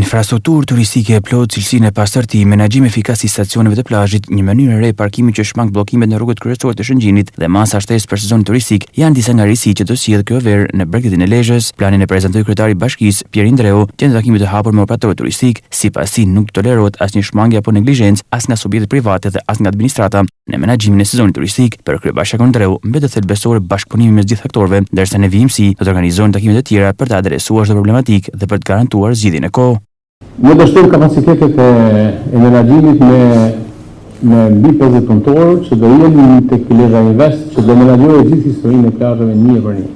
Infrastrukturë turistike e plot, cilësinë e pastërti, menaxhim efikas i stacioneve të plazhit, një mënyrë e re parkimi që shmang bllokimet në rrugët kryesore të Shëngjinit dhe masa shtesë për sezonin turistik janë disa nga risitë që do sjellë kjo verë në Bregdetin e Lezhës. Planin e prezantoi kryetari i bashkisë, Pierre Indreu, gjatë takimit të hapur me operatorët turistik. Sipas tij nuk tolerohet asnjë shmangje apo neglizhencë as nga subjektet private dhe as nga administrata në menaxhimin e sezonit turistik. Për kryebashkiakun Indreu, mbetet thelbësore bashkëpunimi mes gjithë aktorëve, ndërsa në vijimsi do të organizojnë takime të tjera për të adresuar çdo problematikë dhe për të garantuar zgjidhjen e kohë. Ne do shtojmë kapacitetet e menaxhimit me mbi 50 punëtorë që do jenë tek Lezhë Invest, që do menaxhojë gjithë historinë e plazheve një për një.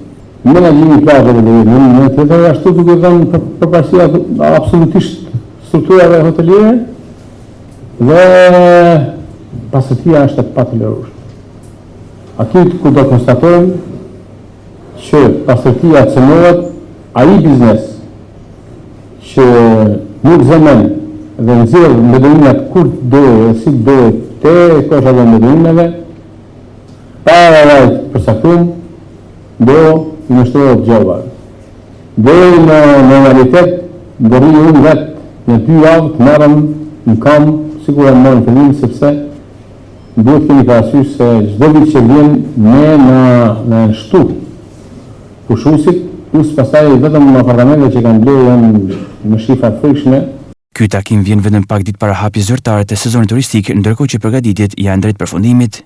Menaxhimi i plazheve do jetë në tjetër ashtu duke dhënë përparësi absolutisht strukturave hoteliere dhe pastërtia është e patolerueshme. Aty ku do konstatojmë që pastërtia cënohet ai biznes që nuk zëmen dhe nëzirë mbeduinat kur dojë e si dojë te kosha dhe mbeduinave, para rajt përsaktum, do i nështrohet gjova. Do në normalitet, do rrië unë vetë në 2 javë të marëm në kam, sikur e marë në fillim, sepse duhet kemi parasysh se çdo vit që vjen ne në nështu pushusit, plus pastaj vetëm apartamente që kanë blerë janë në shifra frikshme. Ky takim vjen vetëm pak ditë para hapjes zyrtare të sezonit turistik, ndërkohë që përgatitjet janë drejt përfundimit.